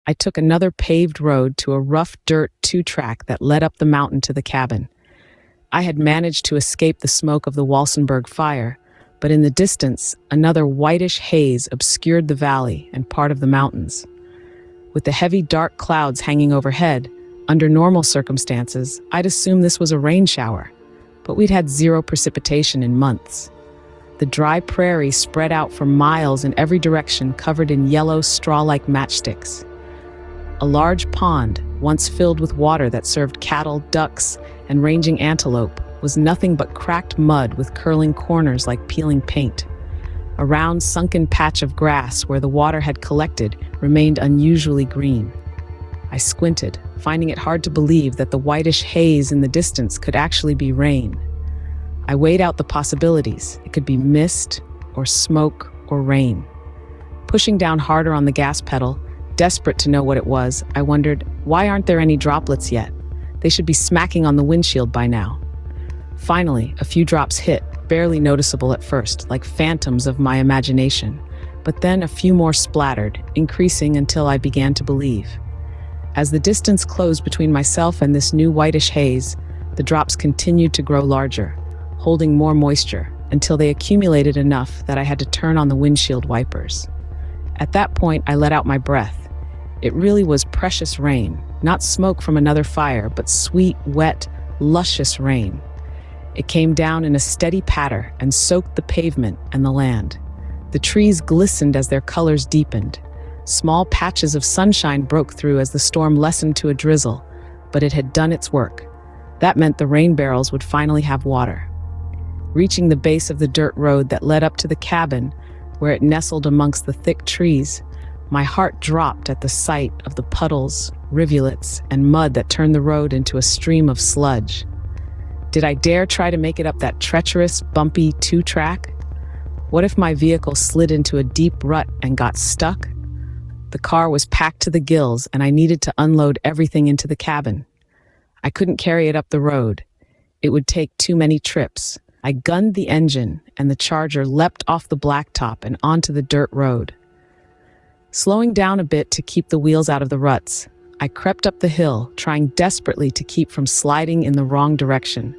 I took another paved road to a rough dirt two-track that led up the mountain to the cabin. I had managed to escape the smoke of the Walsenburg fire, but in the distance, another whitish haze obscured the valley and part of the mountains. With the heavy dark clouds hanging overhead, under normal circumstances, I'd assume this was a rain shower, but we'd had zero precipitation in months. The dry prairie spread out for miles in every direction, covered in yellow straw-like matchsticks. A large pond, once filled with water that served cattle, ducks, and ranging antelope, was nothing but cracked mud with curling corners like peeling paint. A round, sunken patch of grass where the water had collected remained unusually green. I squinted, finding it hard to believe that the whitish haze in the distance could actually be rain. I weighed out the possibilities. It could be mist, or smoke, or rain. Pushing down harder on the gas pedal, desperate to know what it was, I wondered, why aren't there any droplets yet? They should be smacking on the windshield by now. Finally, a few drops hit, barely noticeable at first, like phantoms of my imagination. But then a few more splattered, increasing until I began to believe. As the distance closed between myself and this new whitish haze, the drops continued to grow larger, holding more moisture, until they accumulated enough that I had to turn on the windshield wipers. At that point, I let out my breath. It really was precious rain, not smoke from another fire, but sweet, wet, luscious rain. It came down in a steady patter and soaked the pavement and the land. The trees glistened as their colors deepened. Small patches of sunshine broke through as the storm lessened to a drizzle, but it had done its work. That meant the rain barrels would finally have water. Reaching the base of the dirt road that led up to the cabin, where it nestled amongst the thick trees, my heart dropped at the sight of the puddles, rivulets, and mud that turned the road into a stream of sludge. Did I dare try to make it up that treacherous, bumpy two-track? What if my vehicle slid into a deep rut and got stuck? The car was packed to the gills, and I needed to unload everything into the cabin. I couldn't carry it up the road. It would take too many trips. I gunned the engine, and the Charger leapt off the blacktop and onto the dirt road. Slowing down a bit to keep the wheels out of the ruts, I crept up the hill, trying desperately to keep from sliding in the wrong direction,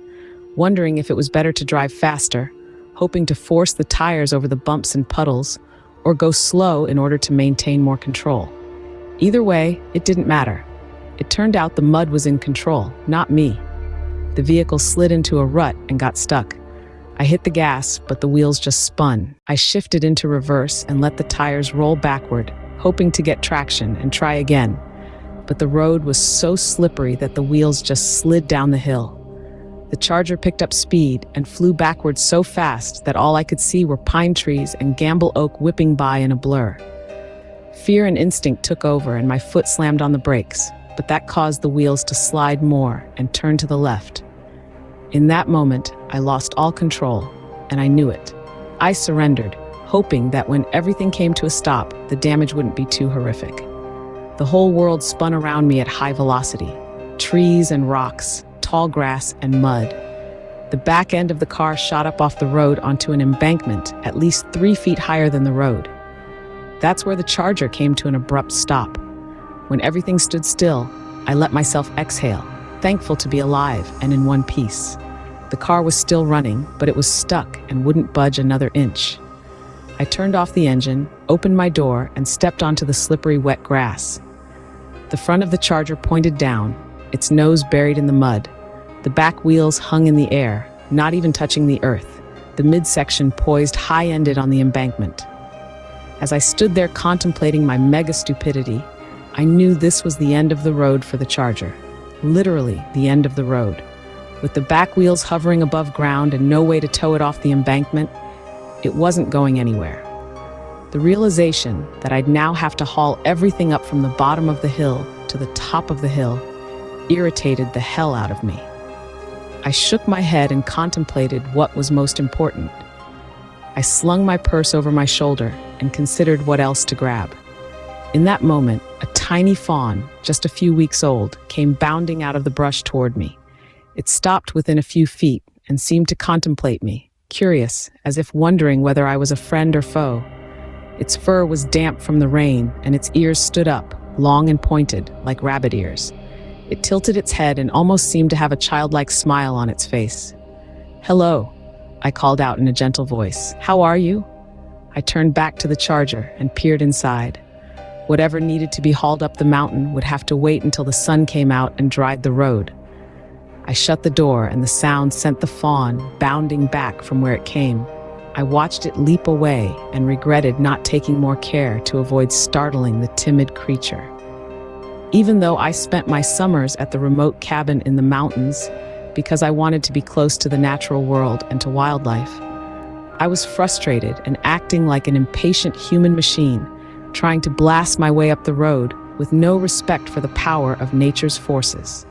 wondering if it was better to drive faster, hoping to force the tires over the bumps and puddles, or go slow in order to maintain more control. Either way, it didn't matter. It turned out the mud was in control, not me. The vehicle slid into a rut and got stuck. I hit the gas, but the wheels just spun. I shifted into reverse and let the tires roll backward, hoping to get traction and try again. But the road was so slippery that the wheels just slid down the hill. The Charger picked up speed and flew backwards so fast that all I could see were pine trees and Gamble Oak whipping by in a blur. Fear and instinct took over and my foot slammed on the brakes, but that caused the wheels to slide more and turn to the left. In that moment, I lost all control, and I knew it. I surrendered, hoping that when everything came to a stop, the damage wouldn't be too horrific. The whole world spun around me at high velocity. Trees and rocks, tall grass and mud. The back end of the car shot up off the road onto an embankment at least 3 feet higher than the road. That's where the Charger came to an abrupt stop. When everything stood still, I let myself exhale, thankful to be alive and in one piece. The car was still running, but it was stuck and wouldn't budge another inch. I turned off the engine, opened my door, and stepped onto the slippery, wet grass. The front of the Charger pointed down, its nose buried in the mud. The back wheels hung in the air, not even touching the earth, the midsection poised high-ended on the embankment. As I stood there contemplating my mega stupidity, I knew this was the end of the road for the Charger. Literally the end of the road. With the back wheels hovering above ground and no way to tow it off the embankment, it wasn't going anywhere. The realization that I'd now have to haul everything up from the bottom of the hill to the top of the hill irritated the hell out of me. I shook my head and contemplated what was most important. I slung my purse over my shoulder and considered what else to grab. In that moment, a tiny fawn, just a few weeks old, came bounding out of the brush toward me. It stopped within a few feet and seemed to contemplate me, curious, as if wondering whether I was a friend or foe. Its fur was damp from the rain, and its ears stood up, long and pointed, like rabbit ears. It tilted its head and almost seemed to have a childlike smile on its face. "Hello," I called out in a gentle voice. "How are you?" I turned back to the charger and peered inside. Whatever needed to be hauled up the mountain would have to wait until the sun came out and dried the road. I shut the door and the sound sent the fawn bounding back from where it came. I watched it leap away and regretted not taking more care to avoid startling the timid creature. Even though I spent my summers at the remote cabin in the mountains because I wanted to be close to the natural world and to wildlife, I was frustrated and acting like an impatient human machine, trying to blast my way up the road with no respect for the power of nature's forces.